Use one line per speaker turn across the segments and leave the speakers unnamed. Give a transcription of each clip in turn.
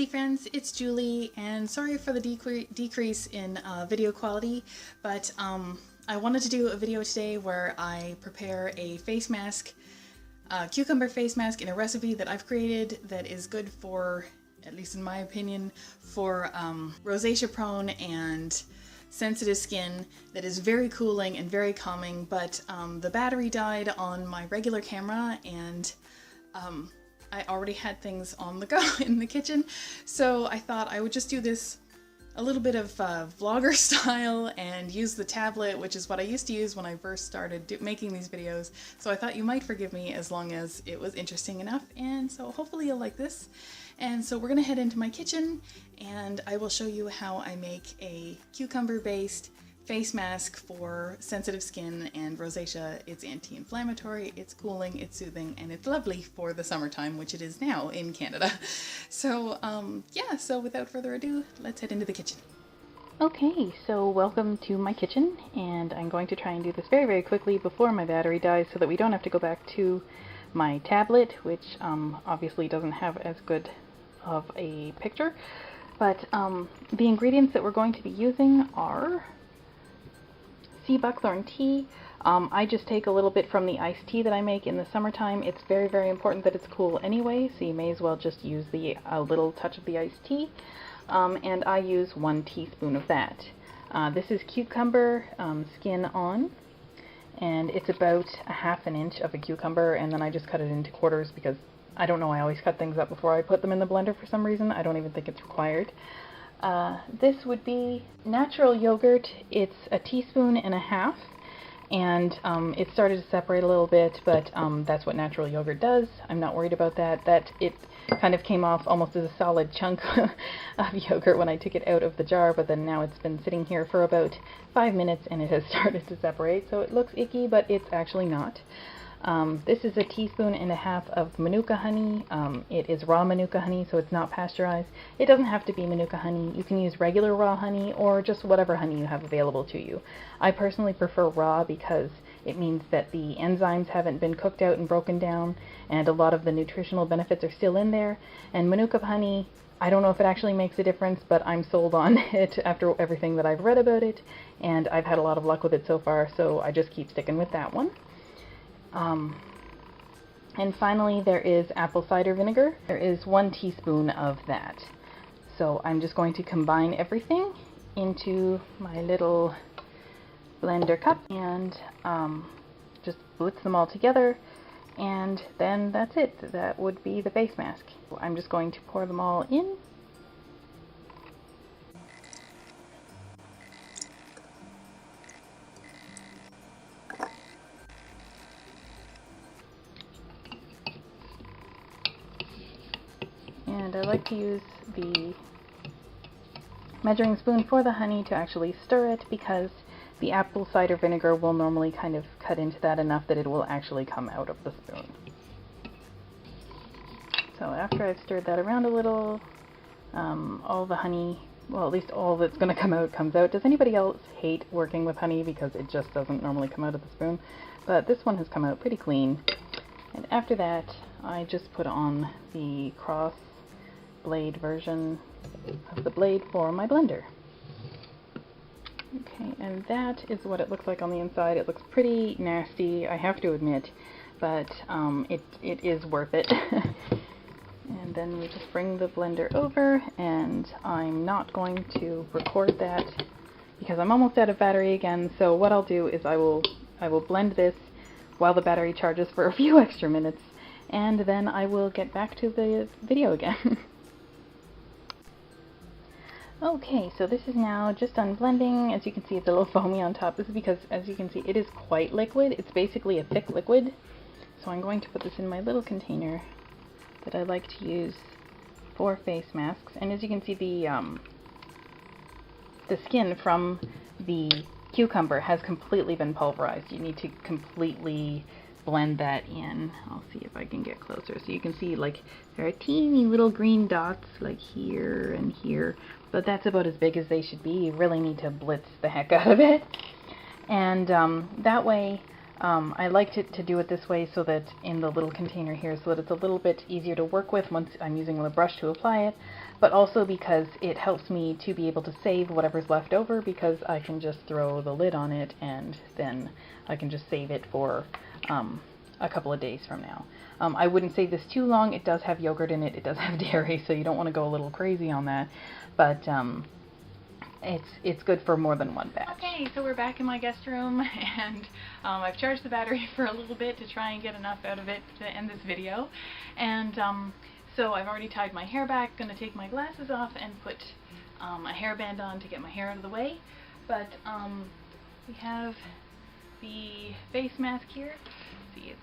Hey friends, it's Julie, and sorry for the decrease in video quality, but I wanted to do a video today where I prepare a face mask, cucumber face mask in a recipe that I've created that is good for, at least in my opinion, for rosacea prone and sensitive skin, that is very cooling and very calming, but the battery died on my regular camera, and I already had things on the go in the kitchen, so I thought I would just do this a little bit of vlogger style and use the tablet, which is what I used to use when I first started making these videos. So I thought you might forgive me as long as it was interesting enough, and so hopefully you'll like this. And so we're gonna head into my kitchen and I will show you how I make a cucumber based face mask for sensitive skin and rosacea. It's anti-inflammatory, it's cooling, it's soothing, and it's lovely for the summertime, which it is now in Canada. So yeah, so without further ado, let's head into the kitchen.
Okay, so welcome to my kitchen, and I'm going to try and do this very, very quickly before my battery dies so that we don't have to go back to my tablet, which obviously doesn't have as good of a picture. But the ingredients that we're going to be using are Seabuckthorn tea. I just take a little bit from the iced tea that I make in the summertime. It's very, very important that it's cool anyway, so you may as well just use a little touch of the iced tea. And I use 1 teaspoon of that. This is cucumber skin on, and it's about a ½ inch of a cucumber, and then I just cut it into quarters because I don't know, I always cut things up before I put them in the blender for some reason. I don't even think it's required. This would be natural yogurt. It's a 1.5 teaspoons, and it started to separate a little bit, but that's what natural yogurt does. I'm not worried about that. It kind of came off almost as a solid chunk of yogurt when I took it out of the jar, but then now it's been sitting here for about 5 minutes and it has started to separate, so it looks icky, but it's actually not. This is a 1.5 teaspoons of manuka honey. It is raw manuka honey, so it's not pasteurized. It doesn't have to be manuka honey. You can use regular raw honey or just whatever honey you have available to you. I personally prefer raw because it means that the enzymes haven't been cooked out and broken down, and a lot of the nutritional benefits are still in there. And manuka honey, I don't know if it actually makes a difference, but I'm sold on it after everything that I've read about it, and I've had a lot of luck with it so far, so I just keep sticking with that one. And finally, there is apple cider vinegar. There is 1 teaspoon of that. So I'm just going to combine everything into my little blender cup and just blitz them all together, and then that's it. That would be the face mask. I'm just going to pour them all in. And I like to use the measuring spoon for the honey to actually stir it, because the apple cider vinegar will normally kind of cut into that enough that it will actually come out of the spoon. So after I've stirred that around a little, all the honey, well, at least all that's going to come out comes out. Does anybody else hate working with honey because it just doesn't normally come out of the spoon? But this one has come out pretty clean. And after that, I just put on the cross blade version of the blade for my blender. Okay, and that is what it looks like on the inside. It looks pretty nasty, I have to admit, but it is worth it. And then we just bring the blender over, and I'm not going to record that because I'm almost out of battery again, so what I'll do is I will blend this while the battery charges for a few extra minutes, and then I will get back to the video again. Okay, so this is now just done blending. As you can see, it's a little foamy on top. This is because, as you can see, it is quite liquid. It's basically a thick liquid. So I'm going to put this in my little container that I like to use for face masks. And as you can see, the skin from the cucumber has completely been pulverized. You need to completely blend that in. I'll see if I can get closer. So you can see, like, there are teeny little green dots like here and here, but that's about as big as they should be. You really need to blitz the heck out of it. And that way I like to do it this way so that in the little container here, so that it's a little bit easier to work with once I'm using the brush to apply it, but also because it helps me to be able to save whatever's left over, because I can just throw the lid on it and then I can just save it for a couple of days from now. I wouldn't save this too long. It does have yogurt in it, it does have dairy, so you don't want to go a little crazy on that, but it's good for more than one batch. Okay, so we're back in my guest room, and I've charged the battery for a little bit to try and get enough out of it to end this video. And so I've already tied my hair back, going to take my glasses off and put a hairband on to get my hair out of the way. But we have the face mask here. See,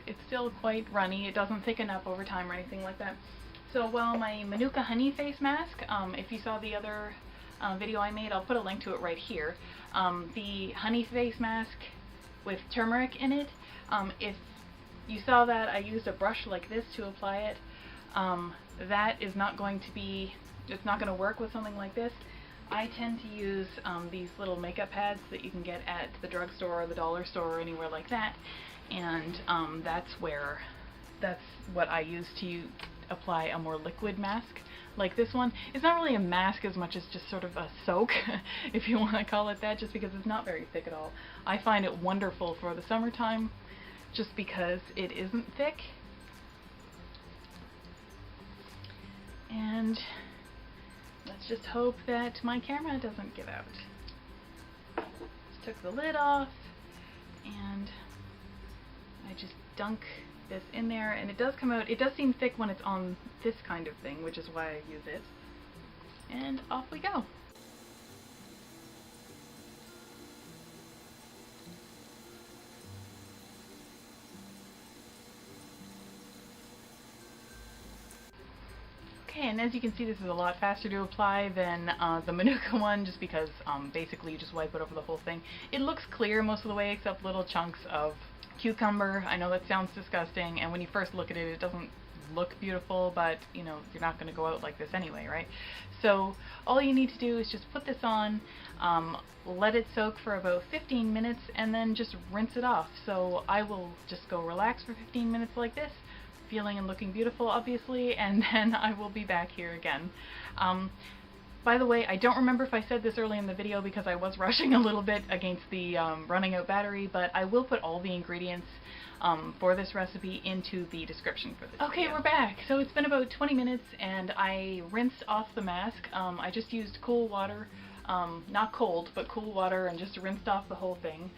it's still quite runny. It doesn't thicken up over time or anything like that. So while my Manuka honey face mask, if you saw the other video I made, I'll put a link to it right here. The honey face mask with turmeric in it, if you saw that I used a brush like this to apply it, that is not going to be, it's not going to work with something like this. I tend to use these little makeup pads that you can get at the drugstore or the dollar store or anywhere like that, and that's what I use to apply a more liquid mask like this one. It's not really a mask as much as just sort of a soak, if you want to call it that, just because it's not very thick at all. I find it wonderful for the summertime just because it isn't thick. And let's just hope that my camera doesn't give out. Just took the lid off, and I just dunk this in there, and it does come out. It does seem thick when it's on this kind of thing, which is why I use it. And off we go. Okay, and as you can see, this is a lot faster to apply than the Manuka one, just because basically you just wipe it over the whole thing. It looks clear most of the way, except little chunks of cucumber. I know that sounds disgusting, and when you first look at it, it doesn't look beautiful, but you know, you're not going to go out like this anyway, right? So all you need to do is just put this on, let it soak for about 15 minutes, and then just rinse it off. So I will just go relax for 15 minutes like this, feeling and looking beautiful, obviously, and then I will be back here again. By the way, I don't remember if I said this early in the video because I was rushing a little bit against the running out battery, but I will put all the ingredients for this recipe into the description for this video. We're back. So it's been about 20 minutes and I rinsed off the mask. I just used cool water, not cold, but cool water, and just rinsed off the whole thing.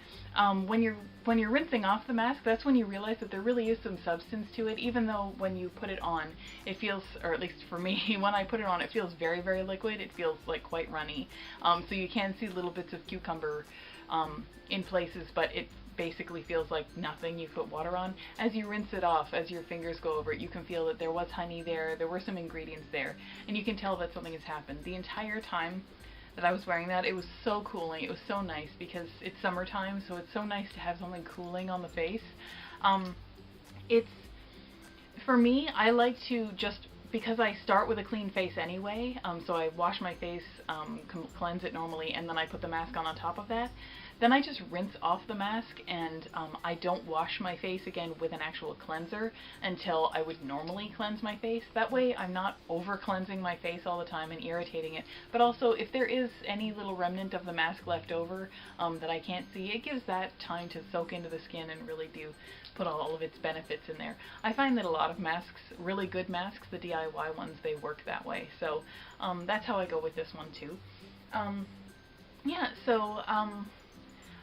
When you're rinsing off the mask, that's when you realize that there really is some substance to it, even though when you put it on, it feels, or at least for me, when I put it on, it feels very, very liquid. It feels like quite runny. So you can see little bits of cucumber in places, but it basically feels like nothing you put water on. As you rinse it off, as your fingers go over it, you can feel that there was honey there were some ingredients there, and you can tell that something has happened. The entire time that I was wearing that, it was so cooling. It was so nice because it's summertime, so it's so nice to have something cooling on the face. For me, I like to just, because I start with a clean face anyway, so I wash my face, cleanse it normally, and then I put the mask on top of that. Then I just rinse off the mask, and I don't wash my face again with an actual cleanser until I would normally cleanse my face. That way I'm not over cleansing my face all the time and irritating it. But also, if there is any little remnant of the mask left over that I can't see, it gives that time to soak into the skin and really do put all of its benefits in there. I find that a lot of masks, really good masks, the DIY ones, they work that way. So that's how I go with this one too.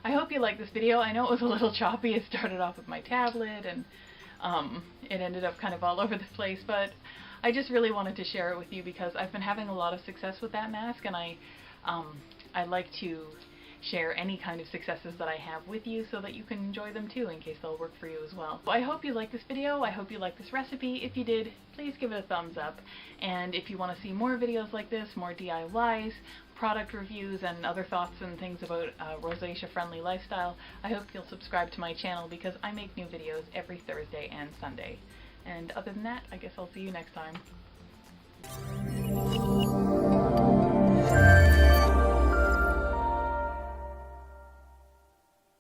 I hope you liked this video. I know it was a little choppy. It started off with my tablet and it ended up kind of all over the place, but I just really wanted to share it with you because I've been having a lot of success with that mask, and I like to share any kind of successes that I have with you so that you can enjoy them too, in case they'll work for you as well. So I hope you liked this video. I hope you liked this recipe. If you did, please give it a thumbs up. And if you want to see more videos like this, more DIYs, product reviews, and other thoughts and things about rosacea friendly lifestyle, I hope you'll subscribe to my channel because I make new videos every Thursday and Sunday. And other than that, I guess I'll see you next time.